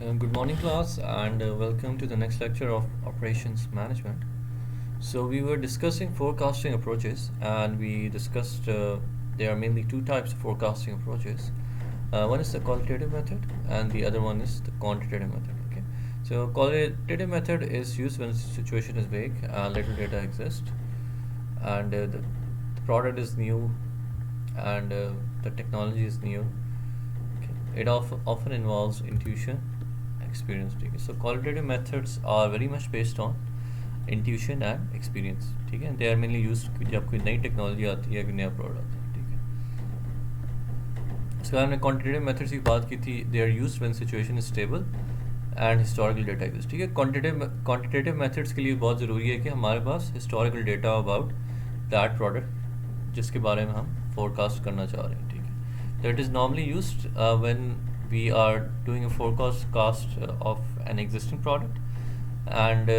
Good morning, class, and welcome to the next lecture of Operations Management. So, we were discussing forecasting approaches, and we discussed there are mainly two types of forecasting approaches. One is the qualitative method, and the other one is the quantitative method. Okay, so qualitative method is used when the situation is vague and little data exists, and the product is new, and the technology is new. Okay. It often involves intuition, experience. ठीक है, so qualitative methods are very much based on intuition and experience. ठीक है, they are mainly used जब कोई नई technology आती है, कोई नया प्रोडक्ट आता है. ठीक है, उसके बाद हमने quantitative methods की बात की थी. They are used when situation is stable and historical data exists. ठीक है, quantitative methods के लिए बहुत ज़रूरी है कि हमारे पास historical data about that product जिसके बारे में हम forecast करना चाह रहे हैं. ठीक है, that is normally used when we are doing a forecast of an existing product, and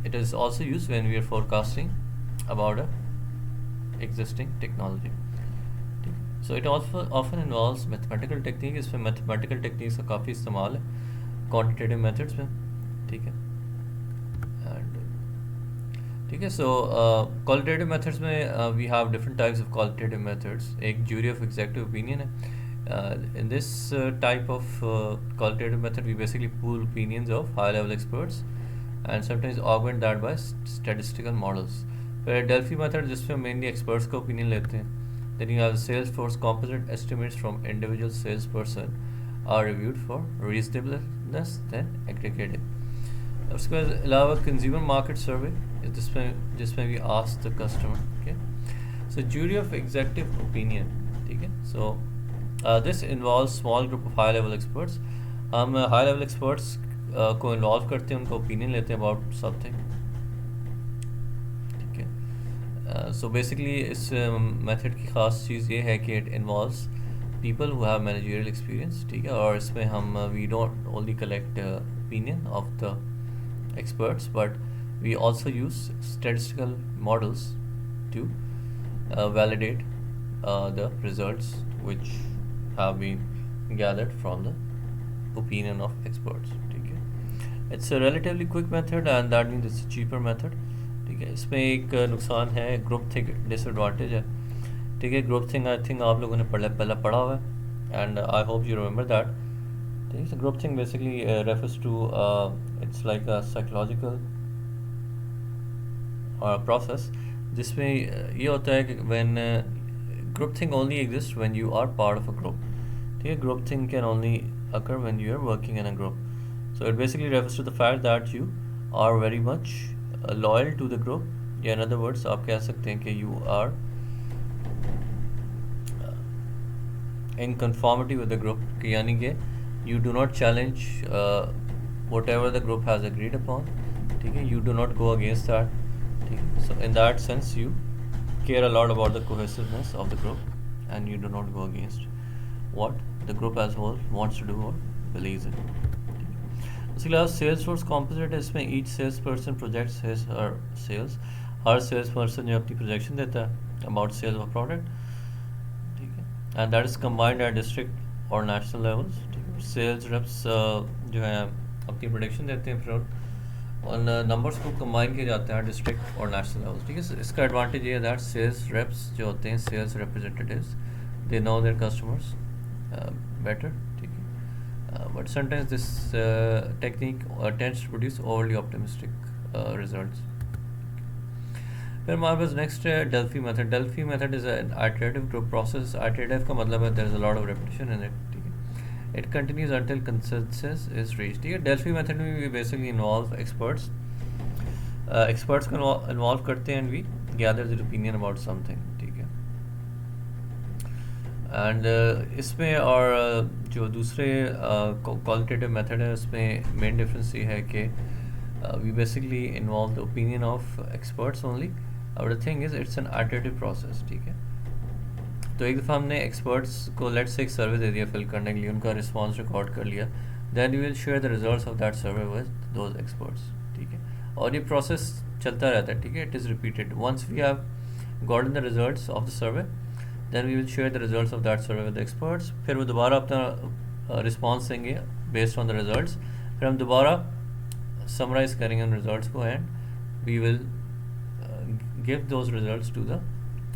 it is also used when we are forecasting about a existing technology. So it also often involves mathematical technique. इसमें mathematical techniques का काफ़ी इस्तेमाल है quantitative methods में. ठीक है, and ठीक है, so qualitative methods में we have different types of qualitative methods. एक jury of executive opinion है. In this type of qualitative method, we basically pool opinions of high-level experts and sometimes augment that by statistical models. फिर Delphi method जिसमें mainly experts का opinion लेते हैं. Then you have Salesforce composite estimates from individual salesperson are reviewed for reasonableness then aggregated. उसके बाद अलावा consumer market survey जिसमें we ask the customer. Okay, so jury of executive opinion. ठीक है, so this involves small group of high level experts. हम high level experts को involve करते हैं, उनका opinion लेते हैं about something. ठीक है, so basically इस method की ख़ास चीज़ ये है कि it involves people who have managerial experience. ठीक है, और इसमें हम we don't only collect opinion of the experts, but we also use statistical models to validate the results which have been gathered from the opinion of experts. ठीक है, it's a relatively quick method and that means it's a cheaper method. ठीक है, इसमें एक नुकसान है, group think disadvantage है. ठीक है, ग्रुप थिंक आई थिंक आप लोगों ने पहले पढ़ा हुआ है and I hope you remember that. ठीक है, groupthink basically refers to it's like a psychological process जिसमें ये होता है कि when group think only exists when you are part of a group. Okay, group think can only occur when you are working in a group. So it basically refers to the fact that you are very much loyal to the group. Yeah, in other words, आप कह सकते हैं कि you are in conformity with the group. कि यानी कि you do not challenge whatever the group has agreed upon. ठीक है, you do not go against that. ठीक है, so in that sense you care a lot about the cohesiveness of the group and you do not go against what the group as a whole wants to do or believes in. उसके अलावा Salesforce composite है, इसमें each salesperson projects his her sales. हर salesperson जो अपनी projection देता है about sales of a product. ठीक है, and that is combined at district or national levels. ठीक है, sales reps जो है अपनी prediction देते हैं फिर उन नंबर्स को कंबाइन किए जाते हैं डिस्ट्रिक्ट और नेशनल लेवल. ठीक है, इसका एडवांटेज ये है दैट सेल्स रेप्स जो होते हैं, sales representatives, they know their customers better. ठीक है, but sometimes this technique tends to produce overly optimistic results. फिर हमारे पास नेक्स्ट है Delphi method. Delphi method is an iterative group process. Iterative का मतलब है there is a lot of repetition in it. It continues until consensus is reached. ठीक है, Delphi method में we basically involve experts. Experts को involve करते हैं and we gather their opinion about something. ठीक है, and इसमें और जो दूसरे qualitative method है उसमें main difference ये है कि we basically involve the opinion of experts only. But the thing is it's an iterative process. ठीक है, तो एक दफ़ा हमने एक्सपर्ट्स को लेट्स से एक सर्वे दे दिया फिल करने के लिए, उनका रिस्पांस रिकॉर्ड कर लिया, then you will share the results of that survey with those experts. ठीक है, और ये प्रोसेस चलता रहता है. ठीक है, it is repeated. Once we have gotten the results of the survey then we will share the results of that survey with experts. फिर वो दोबारा अपना रिस्पॉन्स देंगे बेस्ड ऑन द रिजल्ट्स, फिर हम दोबारा समराइज करेंगे उन रिजल्ट्स को and we will give those results to the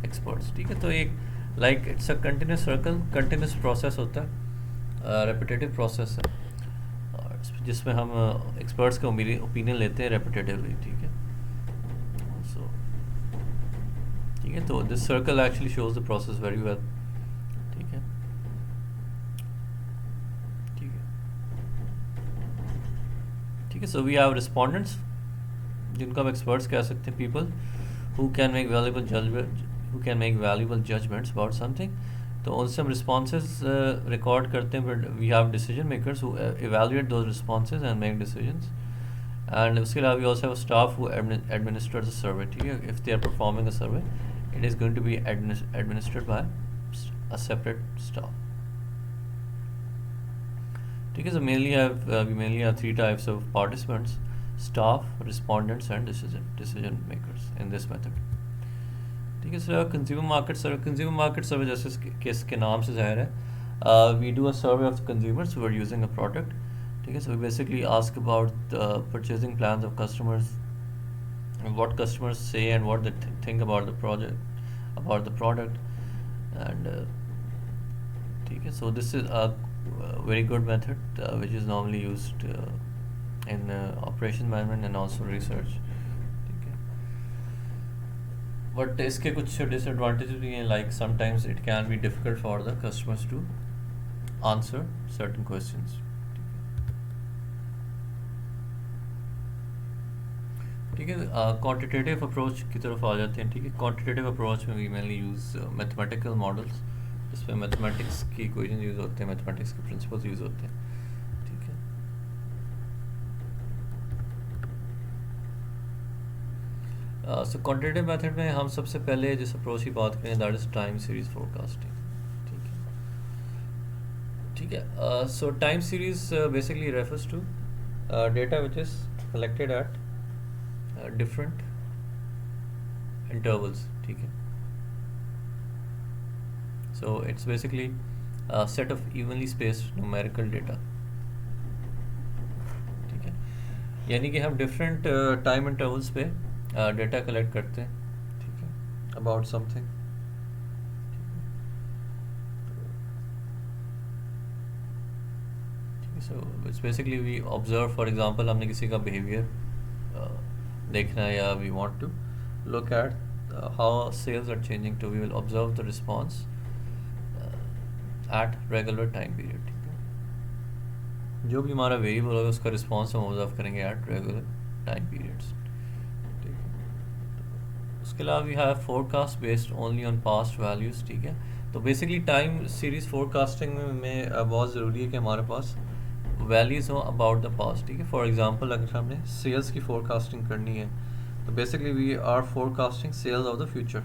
experts. ठीक है, तो एक like it's a continuous circle, continuous process होता है, रेपिटेटिव प्रोसेस है, और जिसमें हम एक्सपर्ट्स का ओपिनियन लेते हैं रेपिटेटिवली। ठीक है, सो ठीक है, तो this circle actually shows the process very well. ठीक है, ठीक है, ठीक है, सो वी हैव रिस्पोंडेंट्स जिनको हम एक्सपर्ट्स कह सकते हैं, people who can make valuable judgments about something। तो उनसे हम responses रिकॉर्ड करते हैं, but we have decision makers who evaluate those responses and make decisions। and उसके अलावा we also have a staff who administer the survey। ठीक है, if they are performing a survey it is going to be administered by a separate staff। ठीक है, so we mainly have three types of participants: staff, respondents and decision makers in this method। ठीक है, sir consumer market सर्वे जैसे के नाम से ज़ाहिर है, we do a survey of consumers who are using a product. ठीक है, so we basically ask about purchasing plans of customers, what customers say and what they think about the product and ठीक है, so this is a very good method which is normally used in operation management and also research। ठीक है, but इसके कुछ disadvantages भी हैं, like sometimes it can be difficult for the customers to answer certain questions. ठीक है, quantitative approach की तरफ आ जाते हैं। ठीक है, क्वांटिटेटिव अप्रोच में we mainly use mathematical models, जिसमें मैथमेटिक्स की इक्वेशन यूज़ होते हैं, मैथमेटिक्स के प्रिंसिपल्स यूज़ होते हैं। ठीक है, सो क्वांटिटेटिव मेथड में हम सबसे पहले जिस अप्रोच की बात करें that is time series forecasting. ठीक है, ठीक है, so time series basically refers to data which is collected at different intervals। ठीक है, so it's basically a set of evenly spaced numerical data। ठीक है, यानी कि हम different time intervals पे data collect करते हैं। ठीक है, about something। ठीक है, so it's basically we observe, for example हमने किसी का behavior देखना है, या we want to look at how sales are changing, to we will observe the response at regular time period. ठीक है, जो भी हमारा वेरिएबल होगा उसका रिस्पॉन्स हम ऑब्जर्व करेंगे एट रेगुलर टाइम पीरियड्स। ठीक है, उसके अलावा we have forecast based only on past values. ठीक है, तो बेसिकली टाइम सीरीज फोरकास्टिंग में बहुत ज़रूरी है कि हमारे पास वैल्यूज़ हो अबाउट द पास्ट। ठीक है, फॉर एग्जांपल अगर हमने सेल्स की फोरकास्टिंग करनी है तो basically we are forecasting sales of the future.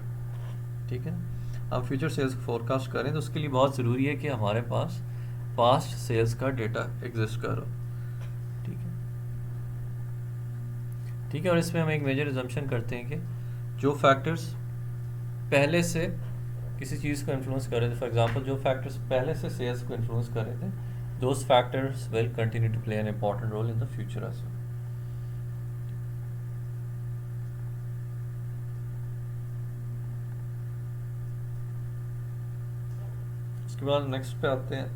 ठीक है, हम फ्यूचर सेल्स की फोरकास्ट करें तो उसके लिए बहुत ज़रूरी है कि हमारे पास पास्ट सेल्स का डेटा एग्जिस्ट करो। ठीक है, ठीक है, और इसमें हम एक मेजर एजम्पशन करते हैं कि जो फैक्टर्स पहले से किसी चीज़ को इन्फ्लुएंस कर रहे थे, फॉर एग्जांपल जो फैक्टर्स पहले से सेल्स को इन्फ्लुएंस कर रहे थे, those factors will continue to play an important role in the future as well। उसके बाद नेक्स्ट पे आते हैं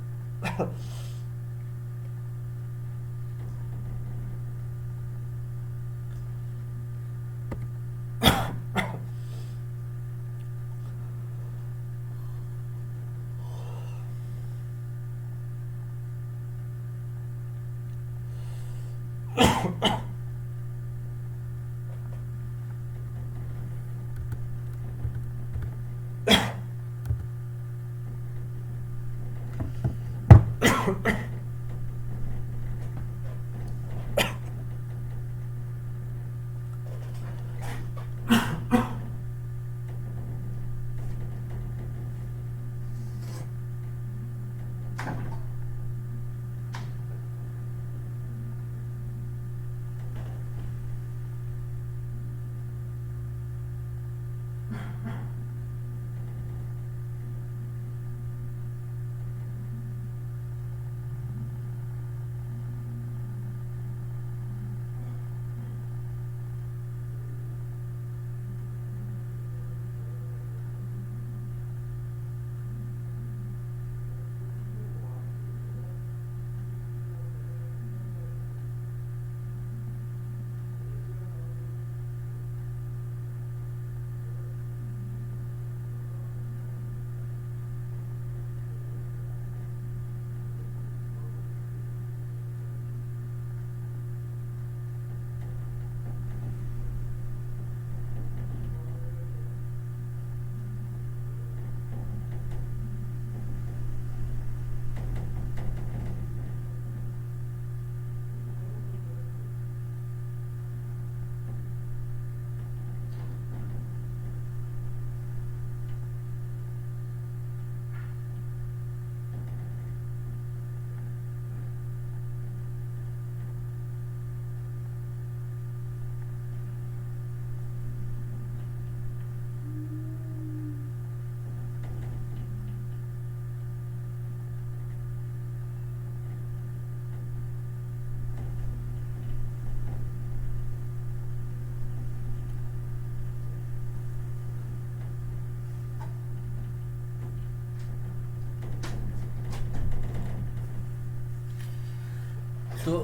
तो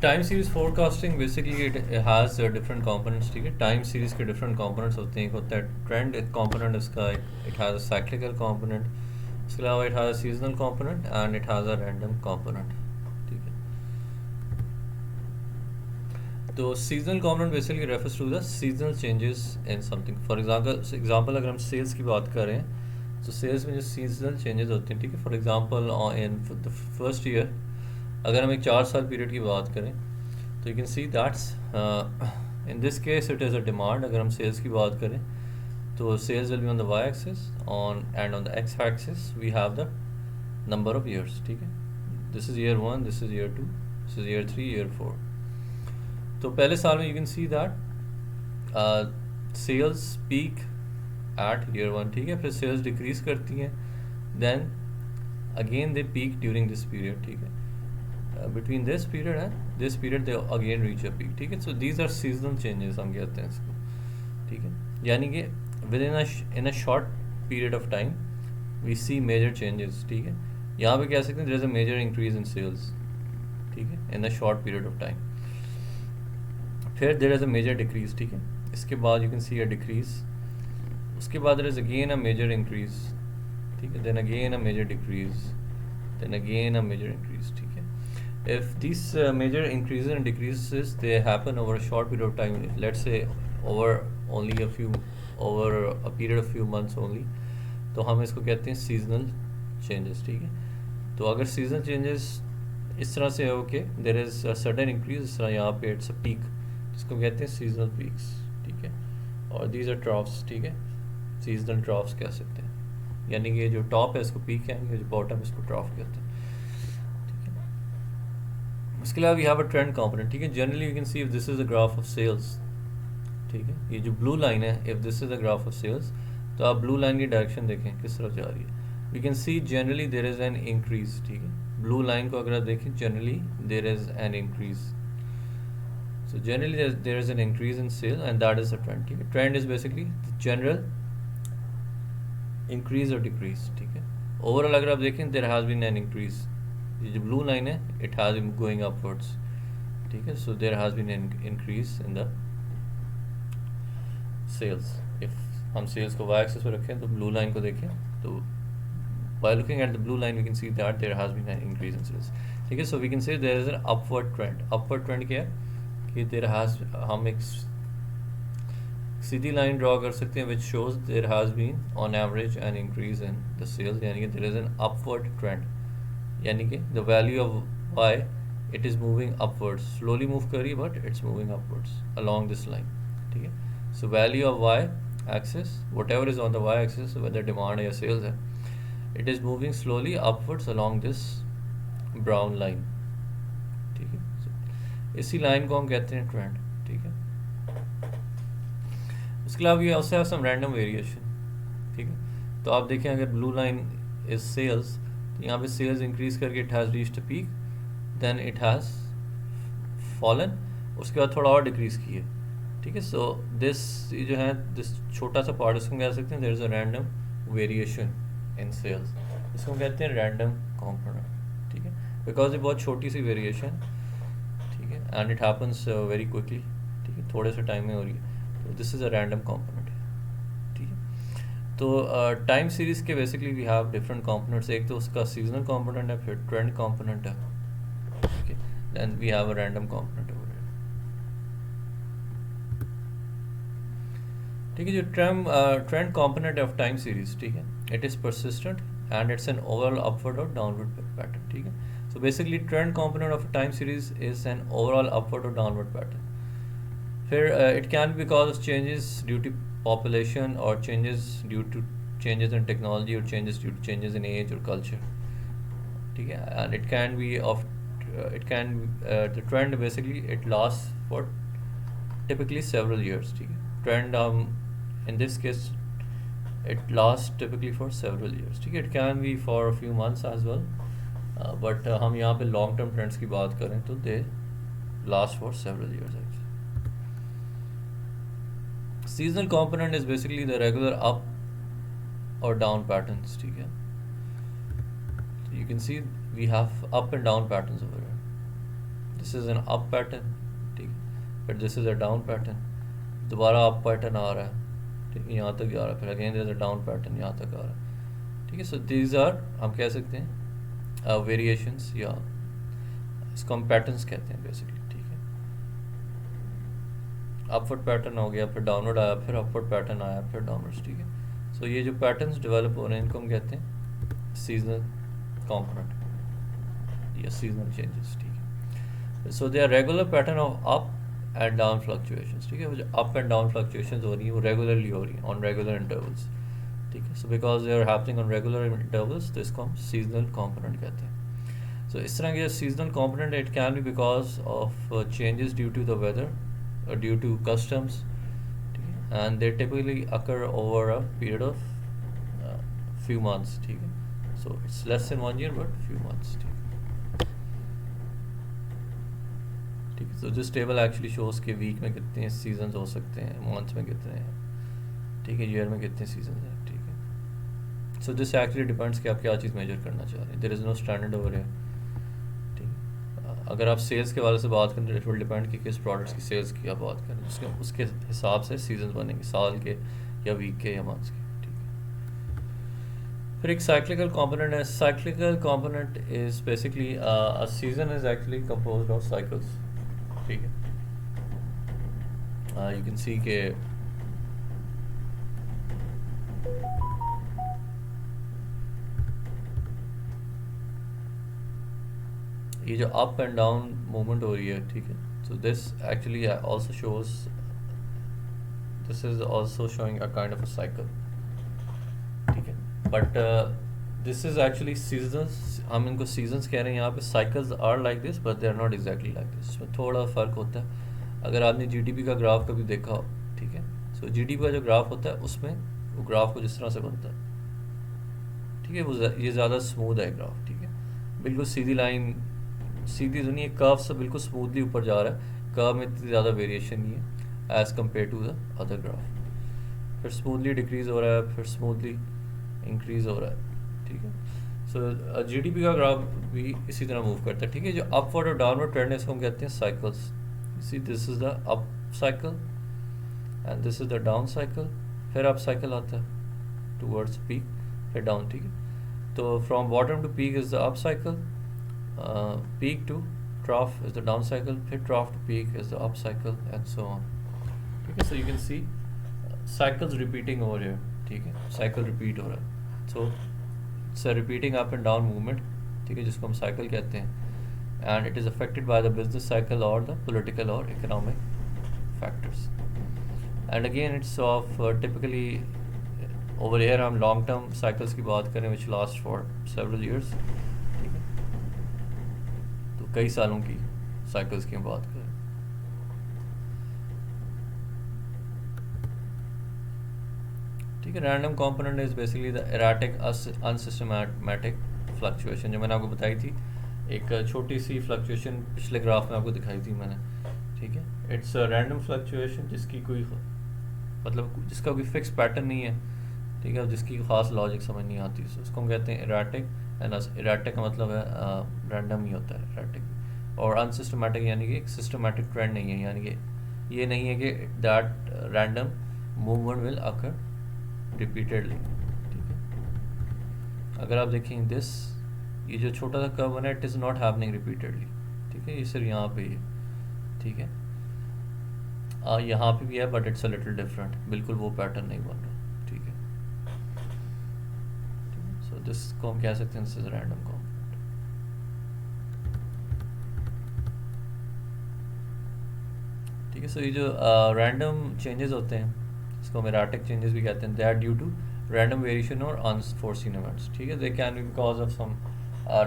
time series forecasting basically it has different components, ठीक है। टाइम सीरीज के डिफरेंट कंपोनेंट्स होते हैं। एक होता है ट्रेंड कंपोनेंट, इसका it has a cyclical component, इसके अलावा it has a seasonal component and it has a random component, ठीक है। तो seasonal component basically refers to the seasonal changes in something. For example अगर हम सेल्स की बात करें तो सेल्स में जो सीजनल चेंजेस होते हैं, ठीक है। For example in the first year अगर हम एक 4 साल पीरियड की बात करें तो you can see that's in this case it is a demand. अगर हम सेल्स की बात करें तो sales will be on the Y axis on and on the X axis we have the number of years, ठीक है। This is year 1, this is year 2, this is year 3, year 4। तो पहले साल में you can see that sales peak at year 1, ठीक है। फिर sales decrease करती हैं, then again they peak during this period, ठीक है। Between this period and this period they again reach a peak, ठीक है। So these are seasonal changes हम कहते हैं इसको, ठीक है। यानी कि within in a short period of time we see major changes, ठीक है। यहाँ पे कह सकते हैं there is a major increase in sales, ठीक है, in a short period of time। फिर there is a major decrease, ठीक है। इसके बाद you can see a decrease, उसके बाद there is again a major increase, ठीक है, then again a major decrease, then again a major increase, ठीक है। If these major increases and decreases they happen over a short period of time, let's say over over a period of few months only, तो हम इसको कहते हैं seasonal changes, ठीक है। तो अगर सीजनल चेंजेस इस तरह से हो के there is a sudden increase, इस तरह यहाँ पे इट्स अ पीक, जिसको कहते हैं सीजनल पीक्स, ठीक है। और दीज आर ट्रॉफ्स, ठीक है, सीजनल ट्रॉफ्स कह सकते हैं। यानी कि जो टॉप है इसको पीक कहेंगे, जो बॉटम इसको ट्रॉफ कहते हैं। उसके अलावा we have a trend component, ठीक है। Generally you can see if this is a graph of sales, ठीक है। ये जो ब्लू लाइन है, if this is a graph of sales, तो आप ब्लू लाइन की डायरेक्शन देखें किस तरफ जा रही है। We can see generally there is an increase, ठीक है। ब्लू लाइन को अगर आप देखें generally there is an increase, so generally there is an increase in sale and that is a trend, ठीक है। Trend is basically general increase और decrease, ठीक है। ओवरऑल अगर आप देखें there has been an increase, ये जो ब्लू लाइन है it has been going upwards, ठीक है। सो there has been an increase in the sales. If हम सेल्स को वाई एक्सिस पर रखें तो ब्लू लाइन को देखें तो by looking at the blue line we can see that there has been an increase in sales, ठीक है। So we can say there is an upward trend. Upward trend क्या है कि देयर हैज़, हम एक सीधी लाइन ड्रॉ कर सकते हैं which shows there has been on average an increase in the sales, यानी कि there is an upward trend, यानी कि the value of Y it is moving upwards, slowly move कर रही है but it's moving upwards along this line, ठीक है। So value of Y axis whatever is on the Y axis, whether demand या sales है, it is moving slowly upwards along this brown line, ठीक है। So, इसी line को हम कहते हैं ट्रेंड, ठीक है। उसके अलावा we also have some random variation, ठीक है। तो आप देखें अगर ब्लू लाइन इज सेल्स, तो यहाँ पे सेल्स इंक्रीज करके it has reached a peak, then it has fallen, उसके बाद थोड़ा और डिक्रीज की है, ठीक है। सो दिस जो है दिस छोटा सा पार्ट इसको कह सकते हैं there is a random variation in sales, इसको कहते हैं रैंडम कंपोनेंट, ठीक है। बिकॉज ये बहुत छोटी सी वेरिएशन, ठीक है, and it happens very quickly, ठीक है, थोड़े से टाइम में हो रही है, तो this is a random component, ठीक है। तो टाइम सीरीज़ के basically we have different components. एक तो उसका सीजनल कंपोनेंट है, फिर ट्रेंड कंपोनेंट है, ठीक है, then we have a random component over here, ठीक है। जो trend component of time series, ठीक है, it is persistent and it's an overall upward और डाउनवर्ड पैटर्न, ठीक है। So basically trend component of time series is an overall upward और downward pattern. फिर it can be because of changes due to population or changes due to changes in technology or changes due to changes in age or culture, ठीक है। and it can be of it can the trend basically it lasts for typically several years, ठीक है। trend in this case it lasts typically for several years, ठीक है। it can be for a few months as well, but हम यहाँ पे long term trends की बात करें तो they last for several years actually। Seasonal component is basically the regular up or down patterns, ठीक है। So you can see we have up and down patterns over here. This is an up pattern, ठीक है, फिर this is a down pattern, दोबारा up pattern आ रहा है, ठीक है, यहाँ तक जा रहा है, फिर again there is a down pattern, यहाँ तक आ रहा है, ठीक है। सो दीज आर, हम कह सकते हैं वेरिएशंस, या इसको हम पैटर्न्स कहते हैं बेसिकली, ठीक है। अपवर्ड पैटर्न हो गया, फिर डाउनवर्ड आया, फिर अपवर्ड पैटर्न आया, फिर डाउनवर्ड्स, ठीक है। सो ये जो पैटर्न्स डेवलप हो रहे हैं इनको हम कहते हैं सीजनल कंपोनेंट या सीजनल चेंजेस, ठीक है। So they are regular pattern of up and down fluctuations, ठीक है। वो जो अप एंड डाउन फ्लक्चुएशंस हो रही है वो रेगुलरली हो रही है ऑन रेगुलर इंटरवल्स, ठीक है। So because they are happening on regular intervals, तो इसको हम सीजनल कंपोनेंट कहते हैं। सो इस तरह के seasonal component it can be because of changes due to the weather, due to customs, and they typically occur over a period of few months, ठीक है। So it's less than 1 year but few months, ठीक है। So this table actually shows कि week में कितने seasons हो सकते हैं, मंथ में कितने हैं, ठीक है, ईयर में कितने सीजन्स हैं, ठीक है। So this actually depends कि आप क्या चीज़ मेजर करना चाह रहे हैं, there is no standard over here, ठीक है। अगर आप सेल्स के वाले से बात करें तो इट विल डिपेंड कि किस प्रोडक्ट्स की सेल्स की आप बात करें, उसके हिसाब से सीजन बनेंगे, साल के या वीक के या मंथ्स के, ठीक है। फिर एक साइक्लिकल कंपोनेंट है। Cyclical component is basically a season is actually composed of cycles, ठीक है। यू कैन सी के ये जो अप एंड डाउन मूवमेंट हो रही है, ठीक है। So this actually also shows, this is also showing a kind of a cycle, ठीक है। But this is actually seasons, हम इनको सीजन्स कह रहे हैं यहाँ पे। Cycles are like this but they are not exactly like this, इसमें थोड़ा फ़र्क होता है। अगर आपने जीडीपी का ग्राफ कभी देखा हो, ठीक है, सो जीडीपी का जो ग्राफ होता है उसमें वो ग्राफ को जिस तरह से बनता है, ठीक है, वो ये ज़्यादा स्मूथ है ग्राफ, ठीक है, बिल्कुल सीधी लाइन, सीधी तो नहीं है, कर्व से बिल्कुल स्मूथली ऊपर जा रहा है, कर्व में इतनी ज़्यादा वेरिएशन नहीं है as compare to the other graph. फिर स्मूथली डिक्रीज़ हो रहा है, फिर स्मूथली इंक्रीज़ हो रहा है, ठीक है। सो जीडीपी का ग्राफ भी इसी तरह मूव करता है, ठीक है। जो अपवर्ड और डाउनवर्ड ट्रेंड है इसको हम कहते हैं cycles. See this is the up cycle and this is the down cycle, फिर अप साइकिल आता है टूवर्ड्स पीक, फिर डाउन, ठीक है। तो from bottom to peak is the up cycle, peak to trough is the down cycle, फिर trough to peak is the up cycle and so on, ठीक है। So you can see cycles repeating over here, ठीक है, cycle repeat हो रहा है, so it's a repeating up and down movement, ठीक है, जिसको हम cycle कहते हैं, and it is affected by the business cycle or the political or economic factors, and again it's of typically over here हम long term cycles की बात करें which last for several years, कई सालों की साइकिल्स की हम बात करें, ठीक है। Random component is basically the erratic unsystematic fluctuation, जो मैंने आपको बताई थी, एक छोटी सी फ्लक्चुएशन पिछले ग्राफ में आपको दिखाई थी मैंने, ठीक है। इट्स अ रैंडम फ्लक्चुएशन जिसकी कोई मतलब जिसका कोई फिक्स पैटर्न नहीं है, ठीक है, जिसकी खास लॉजिक समझ नहीं आती, so उसको हम कहते हैं एराटिक। एंड एराटिक का मतलब है रैंडम ही होता है एराटिक, और अनसिस्टमैटिक यानी कि एक सिस्टमैटिक ट्रेंड नहीं है, यानी कि ये नहीं है कि that random movement will occur repeatedly, ठीक है। अगर आप देखें दिस, ये जो छोटा सा कर्व बना है, it is not happening repeatedly, ठीक है, ये सिर्फ यहाँ पे ही है, ठीक है। यहाँ पे भी है but it's a little different, बिल्कुल वो पैटर्न नहीं बन रहा, ठीक है। सो दिस को हम कह सकते हैं दिस इज रैंडम कंपोनेंट, ठीक है। सो ये जो रैंडम चेंजेस होते हैं इसको हम एराटिक चेंजेस भी कहते हैं, they are due to random variation और अनफोर्सीन इवेंट्स, ठीक है। They can be because of some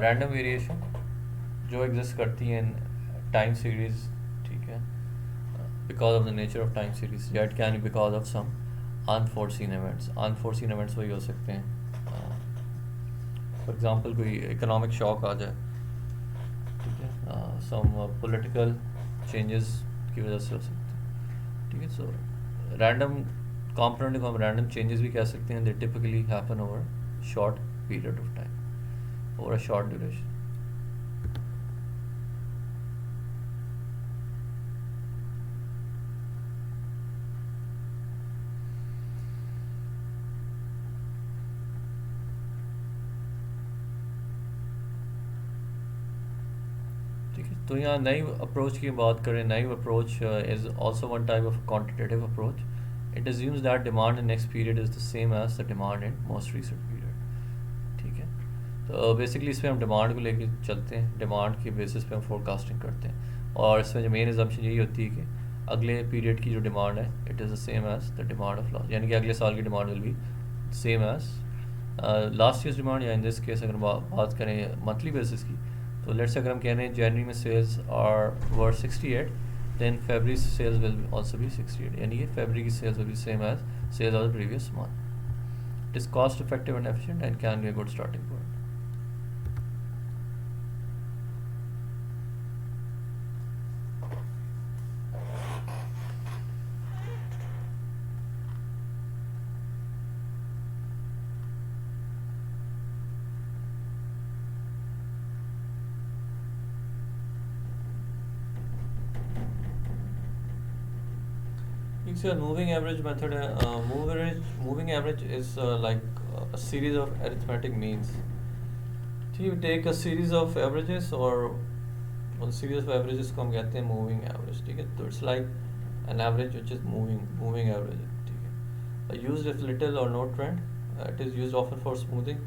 random variation जो एग्जिस्ट करती है इन टाइम सीरीज, ठीक है, because of the nature of time series, या it can be because of some unforeseen events. Unforeseen events वही हो सकते हैं, फॉर एग्जांपल कोई इकोनॉमिक शॉक आ जाए, ठीक है, सम पॉलिटिकल चेंजेस की वजह से हो सकते हैं, ठीक है। सो रैंडम कंपोनेंट को हम रैंडम चेंजेस भी कह सकते हैं, दे typically happen over short period of time, over a short duration, तो यहाँ नई अप्रोच की बात करें, नई approach is also one type of quantitative approach. It assumes that demand in next period is the same as the demand in most recent period. ठीक है. तो बेसिकली इसमें हम डिमांड को लेके चलते हैं, डिमांड के बेसिस पे हम फोरकास्टिंग करते हैं, और इसमें जो मेन एजम्पशन यही होती है कि अगले पीरियड की जो डिमांड है it is the same as the demand of last, यानी कि अगले साल की demand will be same as last years demand. या इन दिस केस अगर बात करें मंथली बेसिस की, तो लेट्स से अगर हम कह रहे हैं जनवरी में sales are were 68, then February sales will also be 68, यानी कि February की sales will be same as sales of the previous month. It is cost effective and efficient and can be a good starting point. So moving average method है. Moving average is like a series of arithmetic means. So you take a series of averages, और series of averages को हम कहते हैं moving average. ठीक है, तो it's like an average which is moving average. ठीक है, used if little or no trend. It is used often for smoothing.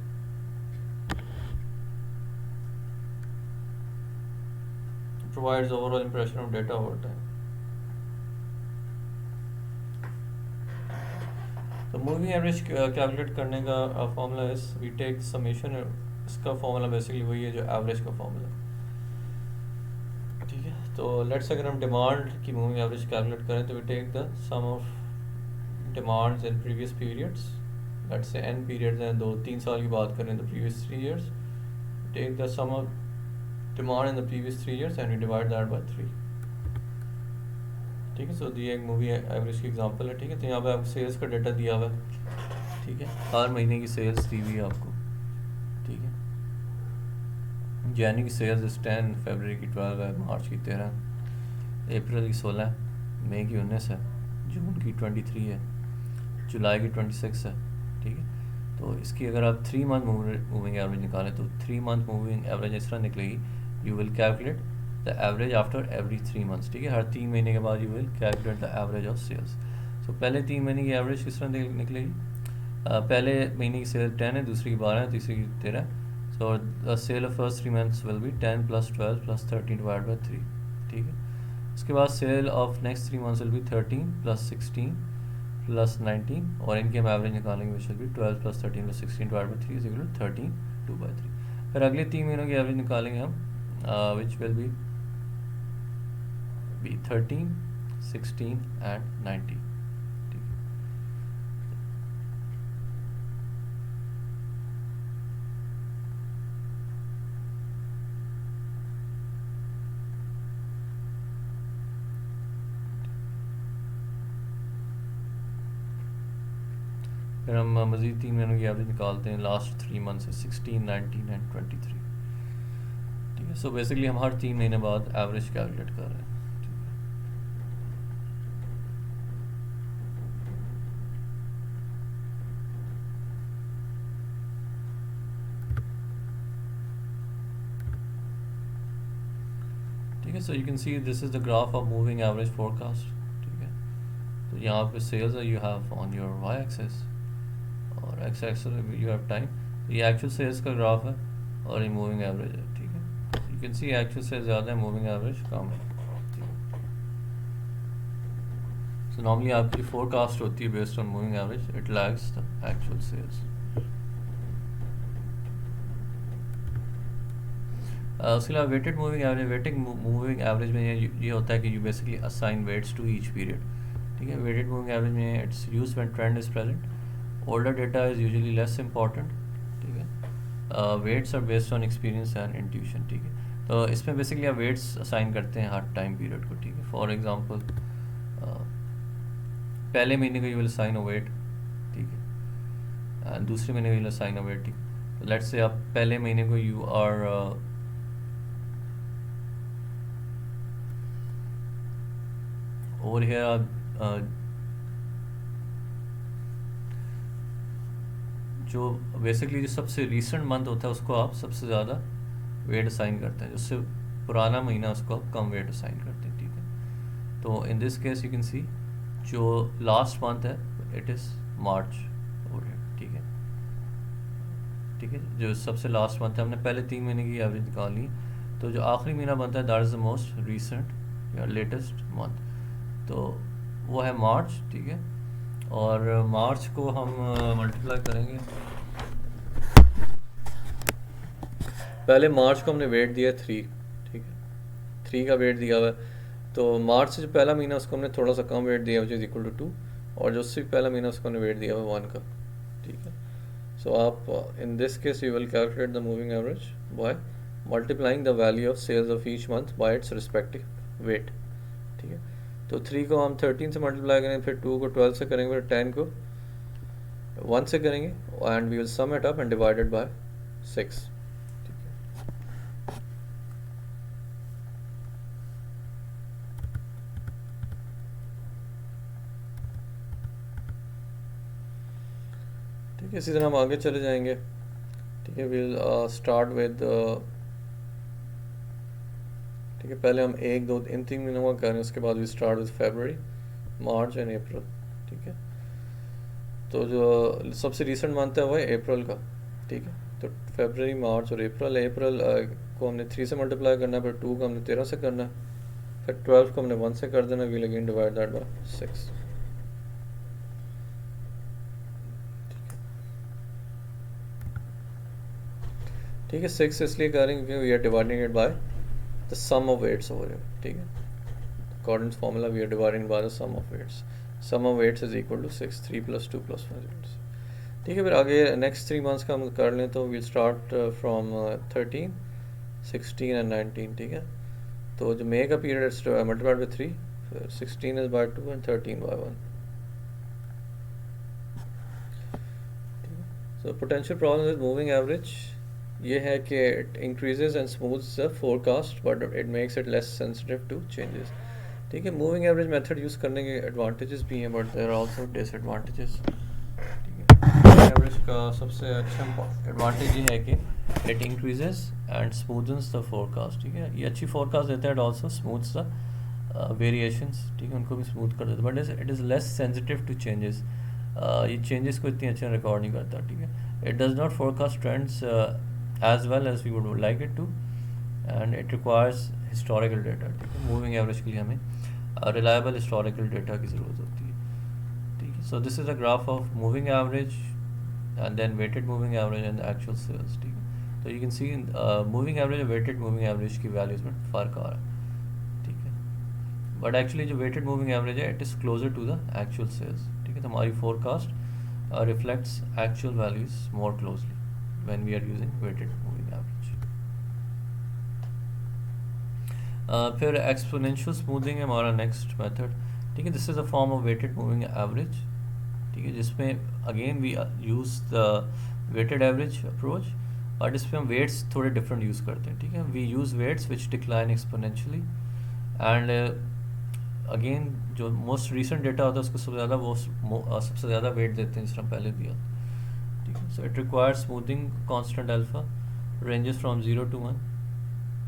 It provides overall impression of data over time. तो मूविंग एवरेज कैलकुलेट करने का formula is we take summation. इसका formula basically वही है जो average का formula. ठीक है, तो लेट्स अगर हम डिमांड की मूविंग एवरेज कैलकुलेट करें तो we take the sum of demands in previous periods. Let's say N periods हैं, 2-3 साल की बात करें तो previous 3 years. Take the sum of demand in the previous 3 years and we divide that by 3. ठीक है, सो ये एक मूवी एवरेज की एग्जांपल है. ठीक है, तो यहाँ पे आपको सेल्स का डाटा दिया हुआ है. ठीक है, हर महीने की सेल्स दी हुई है आपको. ठीक है, जनवरी की सेल्स इस 10, फरवरी की 12 है, मार्च की 13, अप्रैल की 16 है, मई की 19 है, जून की 23 है, जुलाई की 26 है. ठीक है, तो इसकी अगर आप 3 मंथ मूविंग एवरेज निकालें तो 3 मंथ मूविंग एवरेज इस तरह निकलेगी. You will calculate the average after every 3 months. ठीक है, हर 3 महीने के बाद you will calculate the average of sales. So पहले 3 महीने की एवरेज किस तरह निकलेगी. पहले महीने की सेल 10 है, दूसरी की 12 है, तीसरी की 13. So the sale of first 3 months will be 10 + 12 + 13 divide by 3. ठीक है, उसके बाद sale of next 3 months will be 13 + 16 + 19, और इनकी हम एवरेज निकालेंगे which will be 12 + 13 + 16 divide by 3 is equal to 13 2/3. फिर अगले 3 महीनों की एवरेज निकालेंगे हम, विच विल बी 13, 16 and 19. ठीक है, फिर हम मज़ीद 3 महीनों की एवरेज निकालते हैं. लास्ट 3 मंथ से 16, 19 and 23. ठीक है, सो बेसिकली हम हर 3 महीने बाद एवरेज कैलकुलेट कर रहे हैं. ठीक है, so you can see this is the graph of moving average forecast. ठीक है, तो यहाँ पे sales you have on your Y axis, और X axis you have time. तो ये एक्चुअल सेल्स का ग्राफ है और ये मूविंग एवरेज है. ठीक है, यू कैन सी एक्चुअल से ज़्यादा है, मूविंग एवरेज कम है. सो नॉर्मली आपकी फोरकास्ट होती है based on moving average, it lags the actual sales. उसके अलावा वेटेड मूविंग एवरेज में ये होता है कि you basically assign weights to each period. ठीक है, वेटेड मूविंग एवरेज में it's use when trend is present. Older data is usually less important. ठीक है, weights are based on experience and intuition. ठीक है, तो इसमें बेसिकली आप वेट्स असाइन करते हैं हर टाइम पीरियड को. ठीक है, फॉर एग्जांपल पहले महीने को you will assign a weight. ठीक है, दूसरे महीने को you will assign a weight. ठीक है, तो लेट्स से आप पहले महीने को यू आर over here जो बेसिकली जो सबसे रिसेंट मंथ होता है उसको आप सबसे ज़्यादा वेट असाइन करते हैं. उससे पुराना महीना उसको आप कम वेट असाइन करते हैं, ठीक है। तो in this case you can सी जो लास्ट मंथ है it is March over here, ठीक है, ठीक है। जो सबसे लास्ट मंथ है हमने पहले 3 महीने की एवरेज निकाल ली, तो जो आखिरी महीना बनता है that is the most recent या लेटेस्ट मंथ, तो वो है मार्च, ठीक है। और मार्च को हम मल्टीप्लाई करेंगे, पहले मार्च को हमने वेट दिया 3, ठीक है, 3 का वेट दिया हुआ है, तो मार्च से जो पहला महीना उसको हमने थोड़ा सा कम वेट दिया विच इज़ इक्वल टू 2, और जो उससे पहला महीना उसको हमने वेट दिया हुआ 1 का, ठीक है। सो आप in this case you will calculate the moving average by multiplying the value of sales of each month by its respective weight, ठीक है। तो 3 को हम 13 से मल्टीप्लाई करेंगे, फिर 2 को 12 से करेंगे, फिर 10 को 1 से करेंगे, and we will sum it up and divided by 6, ठीक है। इसी तरह हम आगे चले जाएंगे, ठीक है। विल स्टार्ट विद, ठीक है, पहले हम 1, 2, इन 3 महीनों का करें, उसके बाद we start with February, March and April, ठीक है। तो जो सबसे रिसेंट मंथ है वो है अप्रैल का, ठीक है। तो फरवरी, मार्च और अप्रैल, अप्रैल को हमने 3 से मल्टीप्लाई करना है, फिर 2 को हमने 13 से करना है, फिर 12 को हमने 1 से कर देना, we'll again divide that by 6, ठीक है। 6 इसलिए करेंगे क्योंकि we are dividing it by the sum of weights over here, ठीक है। According to formula we are dividing by the sum of weights, sum of weights is equal to 6, 3 + 2 + 5, ठीक है। फिर आगे नेक्स्ट 3 मंथ्स का हम कर लें, तो वील स्टार्ट फ्रॉम 13, 16 एंड 19, ठीक है। तो जो मे का पीरियड है मल्टीप्लाइड बाय 3, फिर 16 is by 2 and 13 by 1, so potential problem with moving average ये है कि it increases and smooths the forecast but it makes it less sensitive to changes, ठीक है। मूविंग एवरेज मेथड यूज़ करने के advantages भी हैं but there are also disadvantages, ठीक है। मूविंग एवरेज का सबसे अच्छा एडवांटेज ये है कि it increases and smoothens the forecast, ठीक है। ये अच्छी फोरकास्ट देता है, it also smooths the variations, ठीक है, उनको भी स्मूथ कर देता है, but it is less sensitive to changes, ये चेंजेस को इतनी अच्छे रिकॉर्ड नहीं करता, ठीक है। It does not forecast trends as well as we would like it to, and it requires historical data, ठीक है। मूविंग एवरेज के लिए हमें रिलायबल हिस्टोरिकल डेटा की ज़रूरत होती है, ठीक है। So this is a graph of moving average and then weighted moving average and actual sales, ठीक है। तो you can see moving average और वेटेड मूविंग एवरेज की वैल्यूज़ में फ़र्क आ रहा है, ठीक है। बट एक्चुअली जो वेटेड मूविंग एवरेज है it is closer to the actual sales, ठीक है। तो हमारी forecast reflects actual values more closely when we are using weighted moving average. फिर एक्सपोनेंशियल स्मूथिंग है हमारा नेक्स्ट मेथड, ठीक है। This is a form of weighted moving average, ठीक है, जिसमें again we use the weighted average approach, but इसमें हम वेट्स थोड़े डिफरेंट यूज़ करते हैं, ठीक है। We use weights which decline exponentially and again जो मोस्ट रिसेंट डेटा होता है उसको सबसे ज़्यादा वो सबसे ज़्यादा वेट देते हैं, जिस तरह पहले दिया, ठीक है। So it requires smoothing constant alpha ranges from 0 to 1,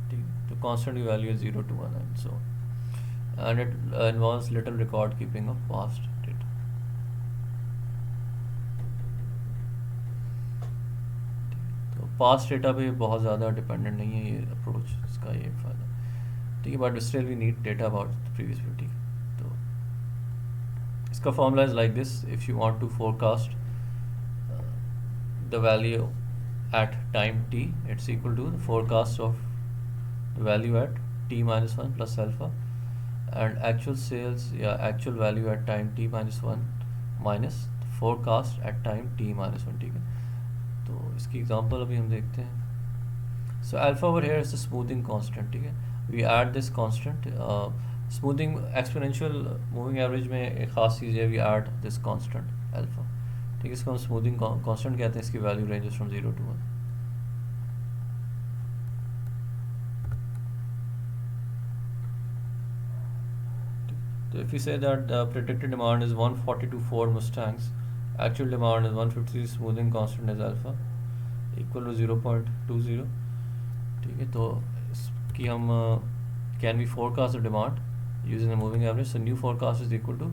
ठीक है। तो कांस्टेंट की वैल्यू है 0 to 1 and so and it involves little record keeping of past data, तो पास्ट डेटा पे बहुत ज़्यादा डिपेंडेंट नहीं है ये अप्रोच, इसका ये फ़ायदा, ठीक है। But still we need data about the previous period, ठीक है। तो इसका formula is like this, if you want to forecast the value at time t, it's equal to the forecast of the value at t minus 1 plus alpha and actual sales या actual value at time t minus 1 minus forecast at time t minus 1, ठीक है। तो इसकी example अभी हम देखते हैं। so alpha over here is the smoothing constant, ठीक है। we add this constant, smoothing exponential moving average में एक ख़ास चीज़ है, we add this constant alpha, ठीक है। इसको हम स्मूथिंग कांस्टेंट कहते हैं, इसकी वैल्यू रेंजेस फ्रॉम 0 to 1, तो if you say that predicted demand is 142 Ford Mustangs, actual demand is 153, smoothing constant is alpha equal to 0.20, ठीक है। तो कि हम can we forecast the demand using the moving average. So new forecast is equal to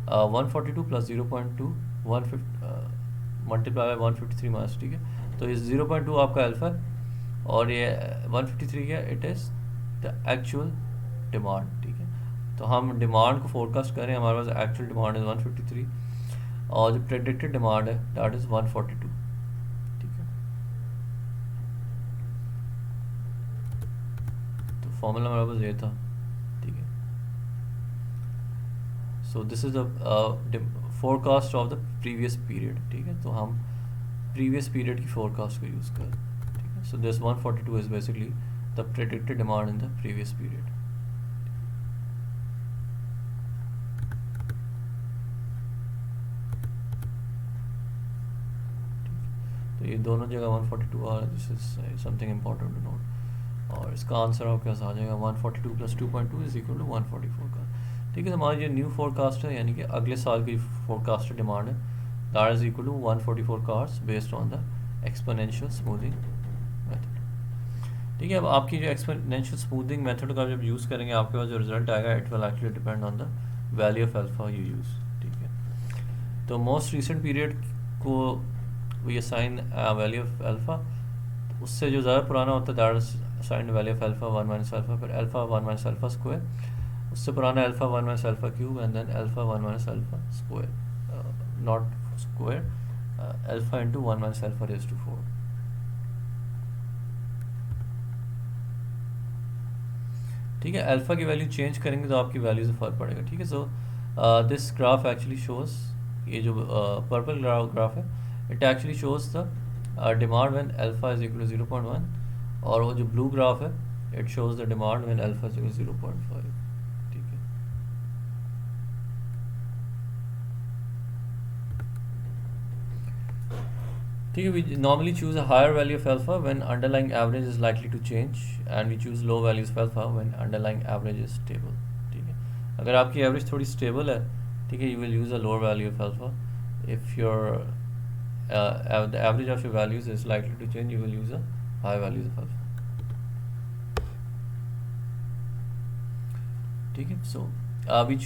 142 plus 0.2 multiply by 153 minus. ठीक है, तो इस 0.2 आपका अल्फा और ये 153 क्या, it is the actual demand. ठीक है, तो हम डिमांड को फोरकास्ट करें, हमारे पास एक्चुअल डिमांड इज़ 153 और जो प्रेडिक्टेड डिमांड है दैट इज़ 142. ठीक है, तो फॉर्मूला हमारे पास ये था. ठीक है, so this is the forecast of the previous period. ठीक है, तो हम प्रीवियस पीरियड की फोरकास्ट को यूज़ करें. ठीक है, so this 142 is basically the predicted demand in the previous period. तो ये दोनों जगह 142 आ रहा है. This is something important to note. और इसका आंसर आपके पास आ जाएगा 142 प्लस 2.2 इज इक्वल टू 144 का. ठीक है, तो हमारी जो न्यू फोरकास्ट है यानी कि अगले साल की फोरकास्टेड डिमांड है that is equal to 144 cars based on the exponential smoothing method. ठीक है, अब आपकी जो एक्सपोनेंशियल स्मूथिंग मेथड का जब यूज़ करेंगे आपके पास जो रिजल्ट आएगा it will actually depend on the value of alpha you use. ठीक है, तो मोस्ट रिसेंट पीरियड को we assign value of alpha, उससे जो ज़्यादा पुराना होता है that is assign value of alpha 1 minus alpha, फिर अल्फा 1 माइनस अल्फा स्क्वायर, उससे पुराना alpha 1 minus alpha cube and then alpha 1 minus alpha square, not square, alpha into 1 minus alpha raise to 4. ठीक है, अल्फा की value change करेंगे तो आपकी value से फर्क पड़ेगा. ठीक है, so this graph actually shows, ये जो पर्पल ग्राफ है it actually shows the demand when alpha is equal to 0.1 और वो जो ब्लू ग्राफ है it shows the demand when alpha is equal to 0.5. ठीक है, ठीक है, we normally choose a higher value of alpha when underlying average is likely to change and we choose low values of alpha when underlying average is stable. ठीक है, अगर आपकी average थोड़ी stable है, ठीक है, you will use a lower value of alpha. If your the average of your values is likely to change, you will use a high values of alpha. ठीक है, so we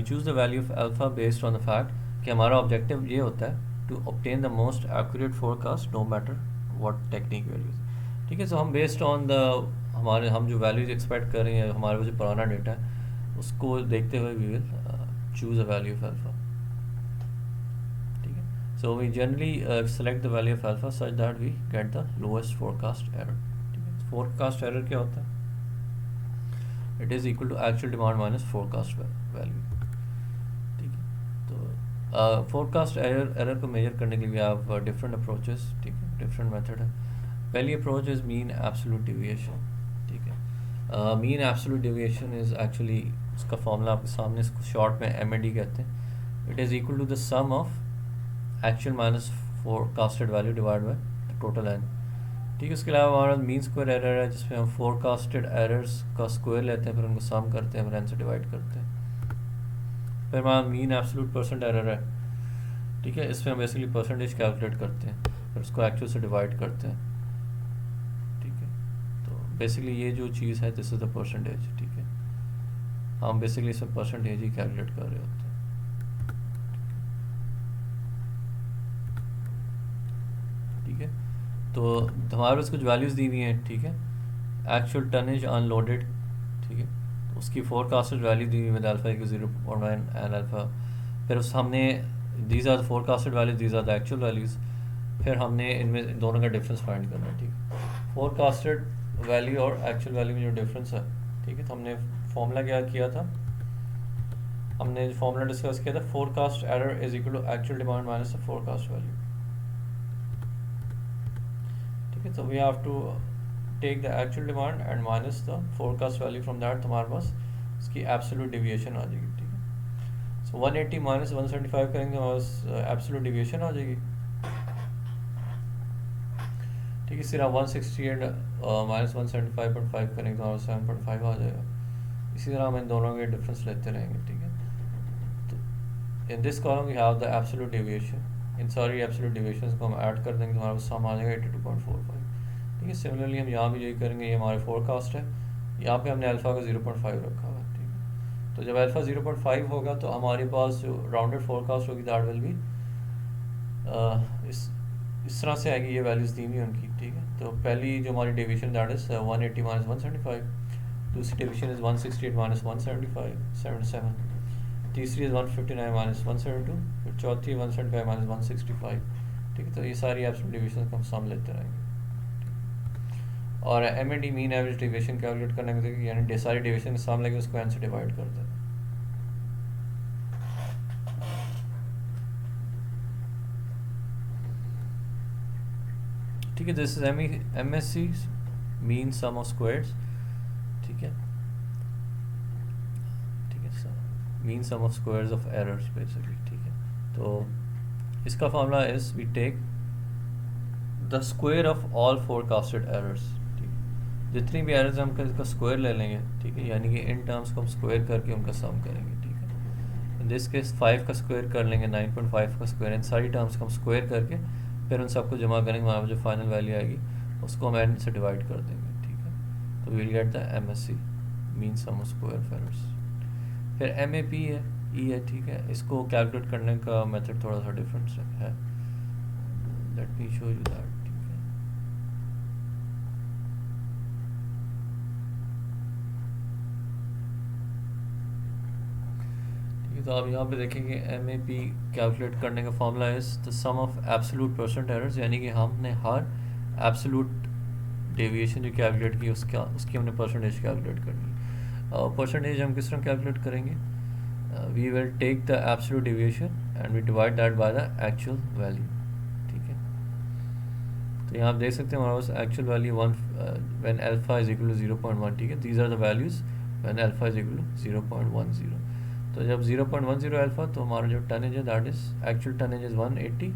choose the value of alpha based on the fact कि हमारा objective ये होता है to obtain the most accurate forecast no matter what technique we are using. ठीक है, सो हम बेस्ड ऑन द हम जो वैल्यूज एक्सपेक्ट कर रहे हैं हमारे पास जो पुराना डेटा है उसको देखते हुए we will choose a value of alpha. ठीक है, so we generally select the value of alpha such that we get the lowest forecast error. ठीक है, फोरकास्ट एरर क्या होता है, it is equal to actual demand minus forecast value. Forecast error को measure करने के लिए आप डिफरेंट अप्रोचेस. ठीक है, डिफरेंट मेथड है. पहली approach is mean absolute deviation. ठीक है, mean absolute deviation is actually उसका फॉर्मूला आपके सामने, इसको शॉर्ट में MAD कहते हैं. It is equal to the sum of actual minus forecasted value divide by the total N. ठीक है, उसके अलावा हमारा मीन स्क्वायर एरर है जिसमें हम फोरकास्टेड एरर्स का स्क्वायर लेते हैं, फिर उनको सम करते हैं, फिर एन से डिवाइड करते हैं. फिर हमारा मीन एब्सोल्यूट परसेंट एरर है. ठीक है, इसमें हम बेसिकली परसेंटेज कैलकुलेट करते हैं, फिर उसको एक्चुअल से डिवाइड करते हैं. ठीक है, तो बेसिकली ये जो चीज़ है दिस इज़ द परसेंटेज. ठीक है, हम बेसिकली इसमें परसेंटेज ही कैलकुलेट कर रहे होते हैं. ठीक है, तो हमारे पास कुछ वैल्यूज़ दी हुई हैं. ठीक है, एक्चुअल टनेज अनलोडेड. ठीक है, तो उसकी फोरकास्टेड वैल्यू दी हुई with alpha equal 0.9 and alpha. फिर उस हमने these are the forecasted values, these are the actual values. फिर हमने इनमें दोनों का डिफरेंस फाइंड करना है. ठीक है, फोरकास्टेड वैल्यू और एक्चुअल वैल्यू में जो डिफरेंस है. ठीक है, तो हमने फॉर्मूला क्या किया था, हमने फॉर्मूला डिस्कस किया था forecast error is equal to actual demand minus the forecast value. ठीक है, तो we have to take the actual demand and minus the forecast value from that, तो हमारे पास इसकी एब्सोल्यूट डिविएशन आ जाएगी. ठीक है, सो 180 माइनस 175 करेंगे हमारे पास एब्सोल्यूट डिविएशन आ जाएगी. ठीक है, इसी तरह 168 माइनस 175.5 करेंगे तो हमारे 7.5 आ जाएगा. इसी तरह हम इन दोनों के डिफरेंस लेते रहेंगे. ठीक है, तो in this column we have the absolute deviation. इन सारी एब्सोल्यूट डेविएशंस को हम ऐड कर देंगे तो हमारे पास सम आ जाएगा 82.45. ठीक है। सिमिलरली हम यहाँ भी यही करेंगे, ये हमारे फोरकास्ट है, यहाँ पे हमने अल्फ़ा का 0.5 रखा हुआ है, ठीक है। तो जब अल्फ़ा 0.5 होगा तो हमारे पास जो राउंडेड फोरकास्ट होगी दैट विल बी इस तरह से आएगी, ये वैल्यूज़ दी हुई उनकी, ठीक है। तो पहली जो हमारी डेविएशन दैट इज़ 180 माइनस 175, दूसरी डेविएशन इज़ 168 माइनस 175 तीसरी इज़ 159 माइनस 172, फिर चौथी 175 माइनस 165, ठीक है। तो ये सारी एब्सोल्यूट डेविएशन का हम सम लेते रहेंगे। और M A D mean average deviation calculate करने में देखिए, यानी सारी डेविएशन का सम लेके उसको एन से डिवाइड कर दें। ठीक है, this is M S C mean sum of squares, ठीक है, ठीक है, mean sum of squares of errors basically, ठीक है। तो इसका formula is we take the square of all forecasted errors, ठीक है। जितनी भी एरर्स हम इसका स्क्वायर ले लेंगे, ठीक है, यानी कि इन टर्म्स को हम स्क्वायर करके उनका सम करेंगे, ठीक है। इन दिस केस 5 का स्क्वायर कर लेंगे, 9.5 का स्क्वायर, इन सारी टर्म्स को हम स्क्वायर करके फिर उन सबको जमा करेंगे, हमारा जो फाइनल वैल्यू आएगी उसको हम एन से डिवाइड कर देंगे, ठीक है। तो we will get the M S C mean sum of square of errors. फिर एम ए पी है, ई है, ठीक है। इसको कैलकुलेट करने का मेथड थोड़ा सा डिफरेंट है, let me show you that, ठीक है। ठीक है, तो आप यहाँ पे देखेंगे एम ए पी कैलकुलेट करने का formula is the sum of absolute percent errors, यानी कि हमने हर एब्सोल्यूट डेविएशन जो कैलकुलेट की उसकी हमने परसेंटेज कैलकुलेट करनी है। परसेंटेज हम किस तरह कैलकुलेट करेंगे, we will take the absolute deviation and we divide that by the actual value, ठीक है। तो यहाँ आप देख सकते हैं हमारे पास actual value 1 when alpha is equal to 0.1, ठीक है। These are the values when alpha is equal to 0.10। तो जब 0.10 अल्फा, तो हमारा जो टनेज है that is actual tonnage is 180,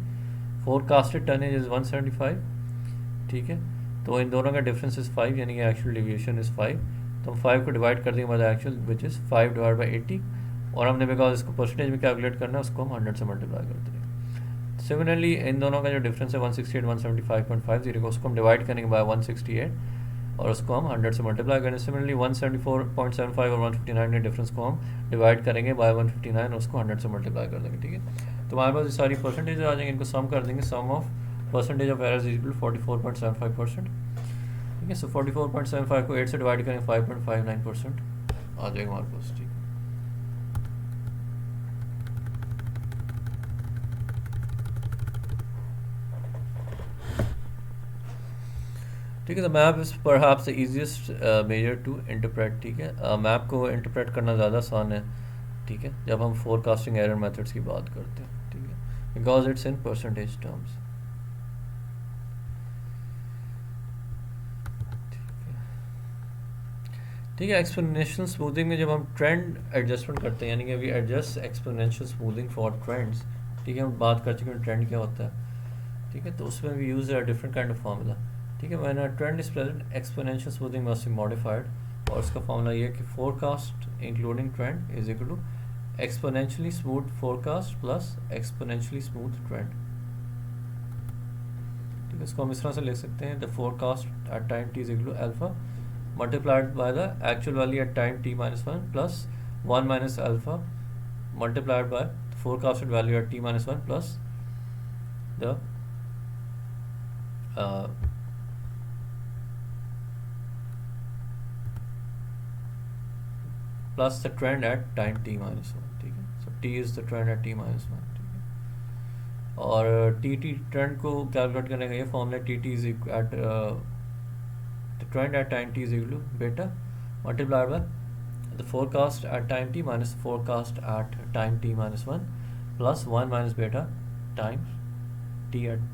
forecasted tonnage is 175, ठीक है। तो इन दोनों का डिफरेंस इज 5, यानी कि एक्चुअल डेविएशन इज 5। तो हम 5 को डिवाइड कर देंगे bye the actual which is 5 divide by 80, और हमने बिकॉज इसको परसेंटेज में कैलकुलेट करना है उसको हम 100 से मल्टीप्लाई कर देंगे। सिमिलरली इन दोनों का जो डिफरेंस है 168 175.50 को उसको हम डिवाइड करेंगे बाय 168 और उसको हम 100 से मल्टीप्लाई करेंगे। सिमिलरली 174.75 और 159 के डिफरेंस को हम डिवाइड करेंगे बाय 159 और उसको 100 से मल्टीप्लाई कर देंगे, ठीक है। तो हमारे पास ये सारी परसेंटेज आ जाएंगे, इनको सम कर देंगे, sum of percentage of errors is equal 44.75%, ठीक है। सो 44.75 को 8 से डिवाइड करेंगे 5.59% आ जाएगा हमारे पास, ठीक है। ठीक है, तो MAPE is perhaps the easiest measure to interpret, ठीक है। मैप को इंटरप्रेट करना ज़्यादा आसान है, ठीक है, जब हम फोरकास्टिंग एरर मेथड्स की बात करते हैं, ठीक है, because it's in percentage terms, ठीक है। एक्सपोनेंशियल स्मूथिंग में जब हम ट्रेंड एडजस्टमेंट करते हैं, यानी कि we adjust exponential smoothing for trends, ठीक है, हम बात कर चुके हैं ट्रेंड क्या होता है, ठीक है। तो उसमें we use a different kind of formula, ठीक है। When a trend is present exponential smoothing must be modified, और उसका फार्मूला ये है कि forecast including trend is equal to exponentially smooth forecast plus exponentially smooth trend, ठीक है। इसको हम इस तरह से लिख सकते हैं, the forecast at time t is equal to alpha multiplied by the actual value at time t minus 1 plus 1 minus alpha multiplied by the forecasted value at t minus 1 plus the plus the trend at time t minus 1, ठीक है। so t is the trend at t minus 1, ठीक है। और tt trend को calculate करने का ये formula tt is at the trend at time t is equal to beta multiplied by the forecast at time t minus the forecast at time t minus 1 plus 1 minus beta times t at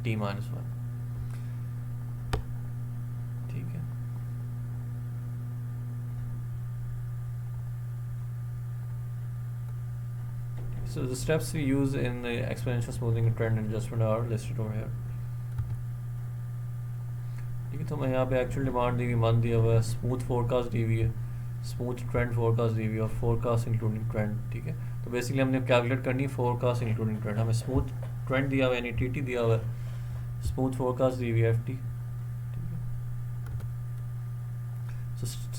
t minus 1, ठीक है। So the steps we use in the exponential smoothing trend adjustment are listed over here, ठीक है। तो मैं यहाँ पे actual demand दी हुई, मान दिया हुआ है, स्मूथ फोरकास्ट दी हुई है, स्मूथ ट्रेंड फोरकास्ट दी हुई है, और फोरकास्ट इंक्लूडिंग ट्रेंड, ठीक है। तो बेसिकली हमने कैलकुलेट करनी है फोरकास्ट इंक्लूडिंग ट्रेंड, हमें स्मूथ ट्रेंड दिया हुआ है यानी टी दिया हुआ है, स्मूथ फोरकास्ट दी हुई है FT, ठीक है।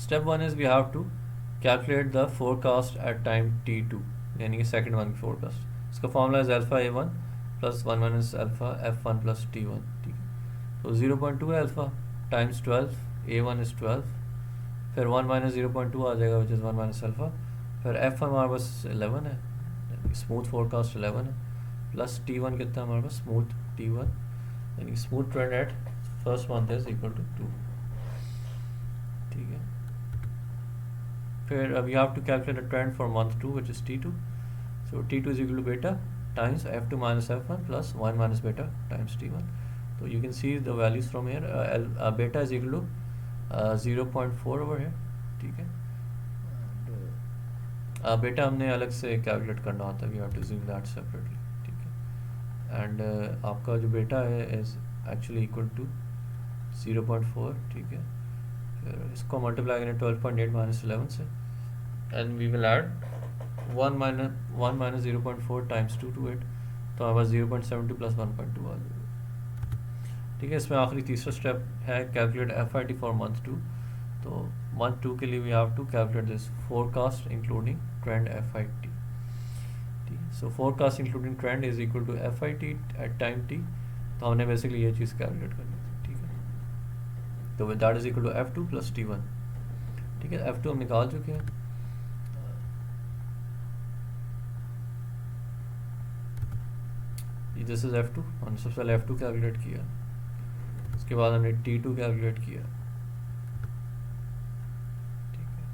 step 1 is we have to calculate the forecast at time t2, यानी कि सेकंड वन की फोरकास्ट. इसका formula is alpha a1 plus 1 minus alpha f1 plus t1. ठीक है, तो 0.2 है अल्फा टाइम्स 12, a1 इज 12, फिर 1 माइनस 0.2 आ जाएगा विच इज़ 1 माइनस अल्फा, फिर f1 हमारे पास 11 है, स्मूथ फोरकास्ट 11 है, प्लस t1 कितना है हमारे पास, स्मूथ t1, यानी smooth trend at first month is equal to 2. ठीक है, फिर we have to calculate the trend for month 2 which is t2. So t2 is equal to beta times f2 minus f1 plus 1 minus beta times t1. तो you can see the values from here. Beta is equal to 0.4 over है. ठीक है, बेटा हमने अलग से calculate करना होता है, we have to use that separately. ठीक है, एंड आपका जो बेटा है इज एक्चुअली इक्वल टू 0.4. ठीक है, फिर इसको मल्टीप्लाई करें 12.8 माइनस 11 से, and we will add 1 minus 0.4 times 2 to 8, तो हमारे पास 0.72 प्लस 1.2 आ जाएगा. ठीक है, इसमें आखिरी तीसरा स्टेप है कैलकुलेट FIT फॉर मंथ 2. तो मंथ 2 के लिए we have to calculate this forecast including trend FIT. ठीक है, so forecast including trend is equal to FIT at time t. तो हमने बेसिकली ये चीज़ कैलकुलेट करनी थी. ठीक है, तो that is equal to f2 plus t1. ठीक है, f2 हम निकाल चुके हैं. दिस इज f2, हमने सबसे पहले f2 कैलकुलेट किया, उसके बाद हमने t2 कैलकुलेट किया. ठीक है,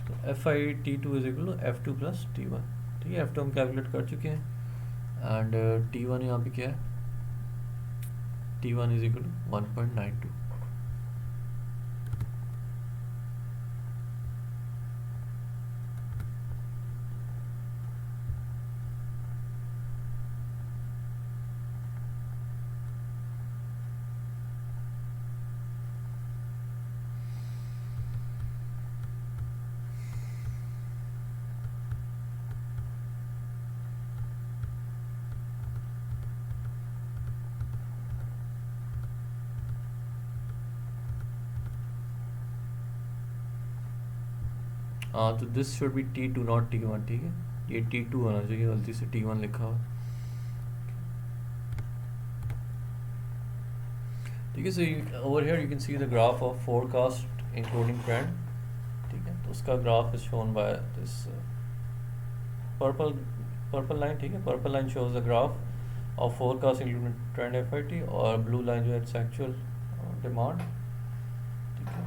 तो FIT2 is equal to f2 plus t1. ठीक है, f2 हम कैलकुलेट कर चुके हैं, एंड t1 यहाँ पे क्या है, t1 इज इक्वल टू 1.92. तो this should be t2 not t1. ठीक है, ये t2 होना चाहिए, गलती से t1 लिखा हुआ. ठीक है, so over here you can see the graph of forecast including trend. ठीक है, तो उसका graph is shown by this purple line. ठीक है, purple line shows the graph of forecast including trend FIT, और ब्लू लाइन जो है its actual demand. ठीक है,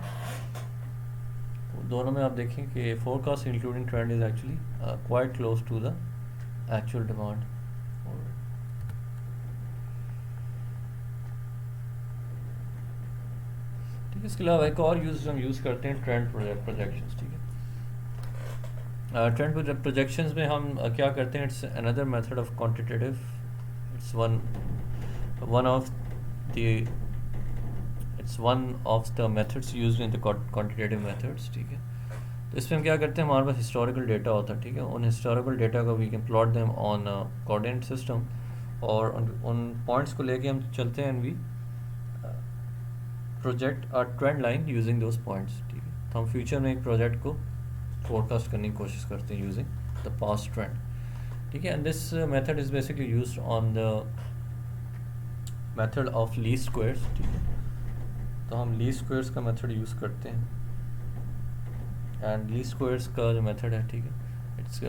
दोनों में आप देखें कि forecast including trend is actually quite close to the actual demand. ठीक है, इसके अलावा एक और हम यूज़ करते हैं ट्रेंड प्रोजेक्शंस. ठीक है, ट्रेंड प्रोजेक्शंस में हम क्या करते हैं, it's another method of quantitative. It's one of the methods used in the quantitative methods. ठीक है, तो इसमें हम क्या करते हैं, हमारे पास हिस्टोरिकल डेटा होता है. ठीक है, उन हिस्टोरिकल डेटा को we can plot them on coordinate system, और उन पॉइंट्स को लेके हम चलते हैं, and we project a trend line using those points. ठीक है, तो हम फ्यूचर में एक प्रोजेक्ट को फोरकास्ट करने की कोशिश करते हैं यूजिंग द पास्ट ट्रेंड. ठीक है, and this method is basically used on the method of least squares. ठीक है, तो हम लीस्ट स्क्वायर्स का मेथड यूज़ करते हैं, एंड लीस्ट स्क्वायर्स का जो मेथड है, ठीक है, it's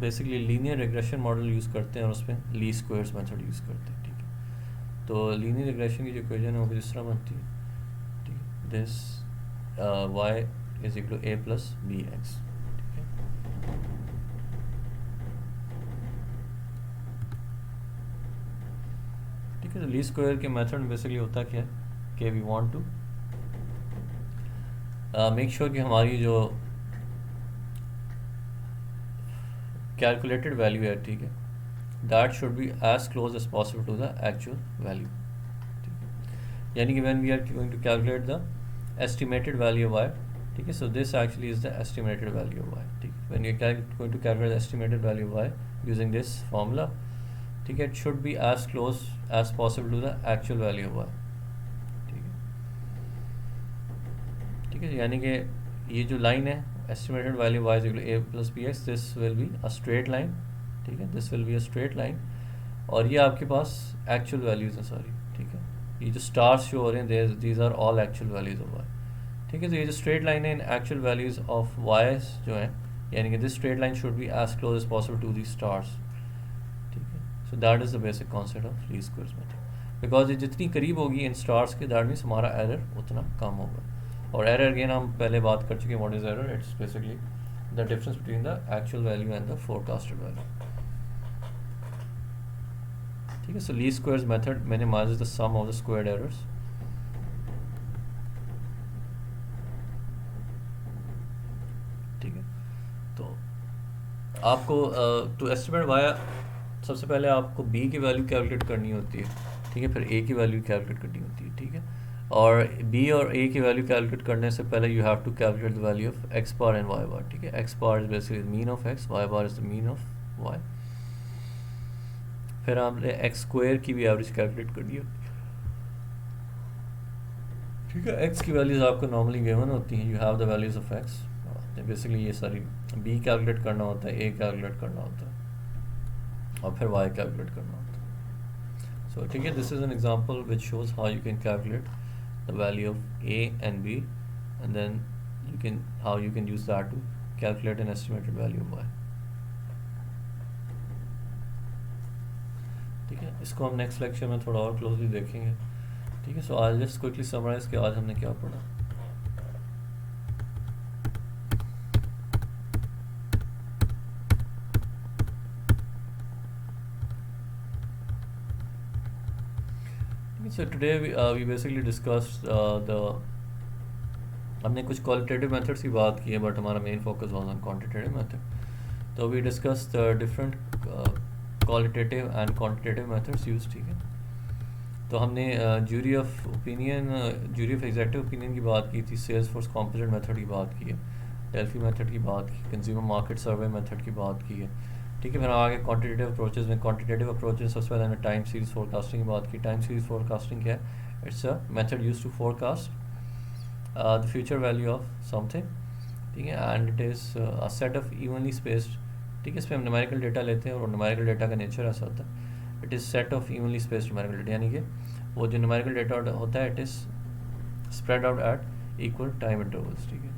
basically linear regression model use करते हैं, और उसमें लीस्ट स्क्वायर्स मेथड यूज़ करते हैं. ठीक है, तो लीनियर रिग्रेशन की जो इक्वेशन है वो इस तरह बनती है. ठीक है, this y is equal to a plus B X. ठीक है, ठीक है, तो लीस्ट स्क्वायर के मेथड में बेसिकली होता क्या है कि we want to make sure कि हमारी जो कैलकुलेटेड वैल्यू है, ठीक है, that should be as close as possible to the actual value. ठीक है, यानी कि when we are going to calculate the estimated value of y. ठीक है, so this actually is the estimated value of y. ठीक है, when you are going to calculate the estimated value of y using this formula. ठीक है, it should be as close as possible to the actual value of Y. ठीक है, ठीक है, यानी कि ये जो लाइन है estimated value Y is equal to A plus B X, this will be a straight line. ठीक है, this will be a straight line, और ये आपके पास एक्चुअल वैल्यूज़ हैं सारी। ठीक है, ये जो स्टार्स शो हो रहे हैं these are all actual values of Y. ठीक है, तो ये जो स्ट्रेट लाइन है इन एक्चुअल वैल्यूज़ ऑफ वाई जो हैं, यानी कि this straight line should be as close as possible to the stars. ठीक है, so that is the basic concept of least squares method, because ये जितनी करीब होगी इन स्टार्स के, दैट मीन्स हमारा एरर उतना कम होगा। और एरर अगेन हम पहले बात कर चुके हैं, what is error, it's basically the difference between the actual value and the forecasted value. ठीक है, so least squares method minimizes the sum of the squared errors. ठीक है, तो आपको टू एस्टिमेट वाया सबसे पहले आपको बी की वैल्यू कैलकुलेट करनी होती है। ठीक है, फिर ए की वैल्यू कैलकुलेट करनी होती है। ठीक है, और बी और ए की वैल्यू कैलकुलेट करने से पहले you have to calculate the value of X bar and Y bar. ठीक है, X bar is basically mean of X, Y bar is the mean of Y. फिर हमने एक्स स्क्वायर की भी एवरेज कैलकुलेट करनी होती है। ठीक है, एक्स की वैल्यूज आपको नॉर्मली गिवन होती हैं, you have the values of x. Basically ये सारी बी कैलकुलेट करना होता है, ए कैलकुलेट करना होता है, और फिर वाई कैलकुलेट करना होता है। सो ठीक है, this is an example which shows how you can calculate the value of A and B, and then you can how you can use that to calculate an estimated value of y। ठीक है, इसको हम next lecture में थोड़ा और closely देखेंगे। ठीक है, सो आज जस्ट क्विकली समराइज कि आज हमने क्या पढ़ा। So today we basically discussed the हमने कुछ क्वालिटेटिव मेथड्स की बात की है, बट हमारा main focus was on quantitative method. तो we discussed different qualitative and quantitative methods use. ठीक है, तो हमने jury of opinion, jury of executive opinion की बात की थी, सेल्स फोर्स कॉम्पोजिट मेथड की बात की है, डेल्फी मेथड की बात की, कंज्यूमर मार्केट सर्वे मेथड की बात की है। ठीक है, फिर आगे क्वांटिटेटिव अप्रोचेस में, क्वांटिटेटिव अप्रोचेस सबसे पहले हमने टाइम सीरीज फोरकास्टिंग की बात की। टाइम सीरीज फोरकास्टिंग क्या है? It's a method use to forecast the future value of something. ठीक है, and it is a set of evenly spaced. ठीक है, इसमें हम न्यूमेरिकल डेटा लेते हैं, और न्यूमेरिकल डेटा का नेचर ऐसा होता है, it is set of evenly spaced numerical data, यानी कि वो जो न्यूमेरिकल डेटा होता है it is spread out at equal time intervals. ठीक है,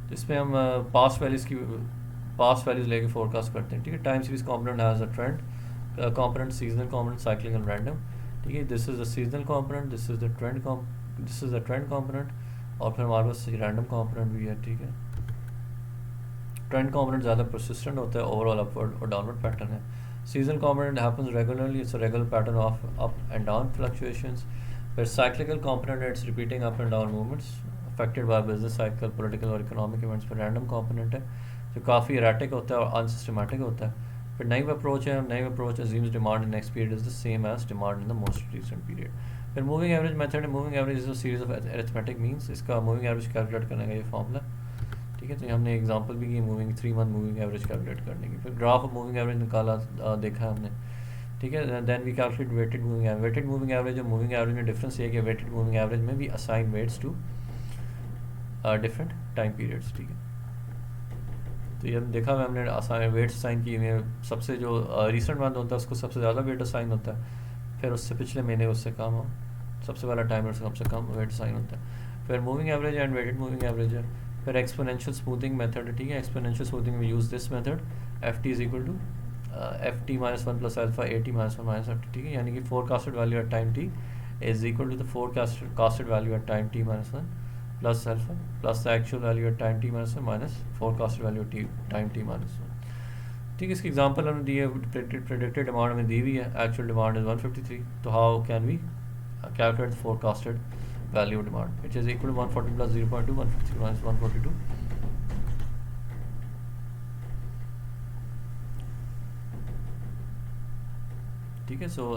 तो इसमें हम पास्ट वैल्यूज लेके फोरकास्ट करते हैं। ठीक है, time series component has a trend component, seasonal component, cyclic and random. ठीक है, this is the seasonal component, this is the trend component, और फिर हमारे पास रैंडम कॉम्पोनेंट भी है। ठीक है, ट्रेंड कॉम्पोनेंट ज़्यादा परसिस्टेंट होता है, ओवरऑल अपवर्ड और डाउनवर्ड पैटर्न है। Seasonal component happens regularly, it's a regular pattern of up and down fluctuations. फिर cyclical component, it's repeating up and down movements affected by business cycle, political और economic events. फिर random component है जो काफ़ी erratic होता है और unsystematic होता है। फिर नाइव अप्रोच है, naive approach assumes demand in next period is the same as demand in the most recent period. फिर मूविंग एवरेज मेथड है, moving average is a series of arithmetic means, इसका moving average calculate करने का ये formula. ठीक है, तो हमने एग्जांपल भी की moving 3 month moving average calculate करने की। फिर ग्राफ ऑफ मूविंग एवरेज निकाला, देखा हमने। ठीक है, then we calculate weighted moving average. Weighted moving average और मूविंग एवरेज में डिफरेंस ये है कि वेटेड मूविंग एवरेज में भी assign weights to different time periods. ठीक है, तो ये देखा हमने असाइन वेट्स असाइन किए हुए, सबसे जो रिसेंट मंथ होता है उसको सबसे ज़्यादा वेट असाइन होता है, फिर उससे पिछले महीने उससे कम हो, सबसे पहला टाइम से कम वेट असाइन होता है। फिर moving average and weighted moving average है। फिर एक्सपोनेंशियल स्मूथिंग मेथड है। ठीक है, एक्सपोनेंशियल स्मूथिंग में use this method, F T is equal to F T minus one plus alpha A T minus one minus F T. ठीक है, यानी कि forecasted value at time T is equal to the forecasted value at time T minus one plus alpha plus the actual value at time T minus one minus forecasted value T time T minus one. ठीक है, इसकी example हमने दी है, predicted demand हमें दी हुई है, actual demand is 153। तो how can we calculate the forecasted value of demand, which is equal to 140 plus 0.2, 153 minus 142। ठीक है, so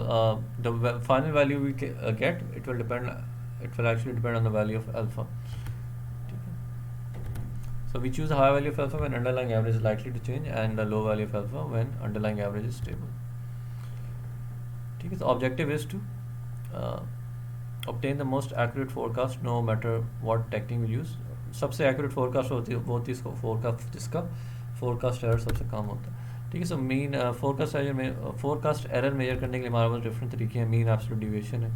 the final value we get, it will actually depend on the value of alpha। ठीक है, so we choose the high value of alpha when underlying average is likely to change and the low value of alpha when underlying average is stable। ठीक है, तो objective is to obtain the most accurate forecast no matter what technique we use. सबसे accurate forecast होती है वो होती है इसको फोरकास्ट जिसका फोरकास्ट एरर सबसे कम होता है। ठीक है, so mean forecast error measure करने के लिए हमारे पास डिफरेंट तरीके हैं। मीन एब्सोल्यूट डिविएशन है,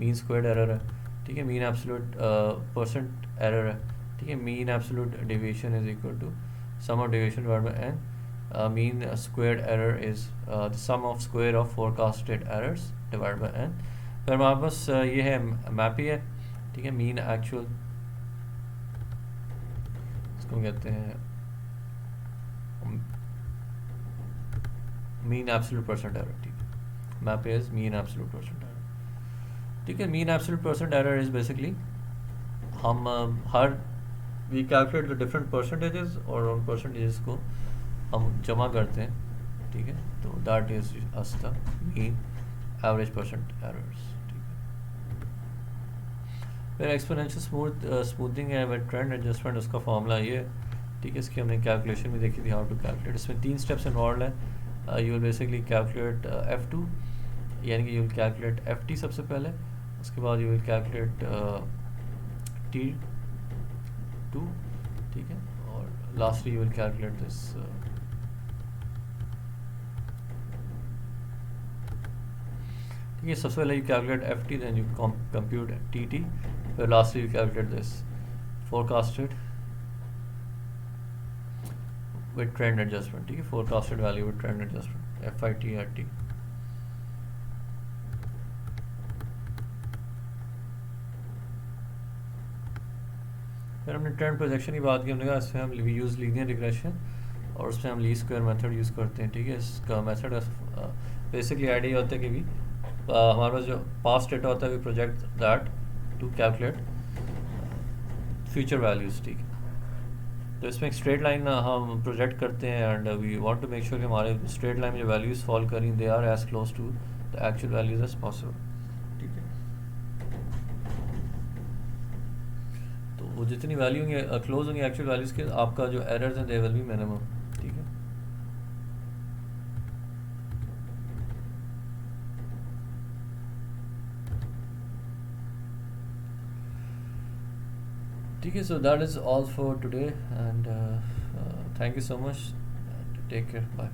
मीन स्क्वायर्ड एरर है, ठीक है, मीन एब्सोल्यूट परसेंट एरर है, ठीक है, mean absolute deviation is equal to sum of deviation divided by N, mean squared error is the sum of square of forecasted errors divided by N. फिर हमारे पास ये है मैपी है, ठीक है, मीन एक्चुअल, इसको कहते हैं मीन एब्सोल्यूट परसेंट एरर। ठीक है, MAPE is mean absolute percent error. ठीक है, mean absolute percent error is basically हम हर we calculate the different percentages और उन परसेंटेजेस को हम जमा करते हैं। ठीक है, तो that is us the mean average percent errors. फिर एक्सपोनेंशियल स्मूथिंग है विद ट्रेंड एडजस्टमेंट, उसका फॉर्मूला ये है। ठीक है, इसकी हमने कैलकुलेशन भी देखी थी, हाउ टू कैलकुलेट। इसमें 3 स्टेप्स इन्वॉल्व है। You will basically calculate F2, यानी कि यू विल कैलकुलेट FT सबसे पहले, उसके बाद यू विल कैलकुलेट T2, ठीक है, और lastly you will calculate this ठीक है। सबसे पहले you calculate FT, then you compute TT, फिर lastly you calculate this forecasted with trend adjustment. ठीक है, forecasted value with trend adjustment FIT@T। फिर हमने ट्रेंड प्रोजेक्शन की बात की, हमने कहा इसमें हम यूज़ लीनियर रिग्रेशन और उसमें हम लीस्ट स्क्वायर मेथड यूज़ करते हैं। ठीक है, इसका मेथड बेसिकली आइडिया होता है कि भी हमारे पास जो पास्ट डेटा होता है we project that to calculate future values. ठीक है, तो इसमें एक स्ट्रेट लाइन हम प्रोजेक्ट करते हैं and we want to make sure कि हमारे स्ट्रेट लाइन में जो वैल्यूज़ फॉल करी they are as close to the actual values as possible. ठीक है, तो वो जितनी वैल्यू होंगे क्लोज होंगे एक्चुअल वैल्यूज़ के, आपका जो एरर्स हैं दे विल बी मिनिमम। ठीक है, ठीक है, so that is all for today and thank you so much and take care, bye.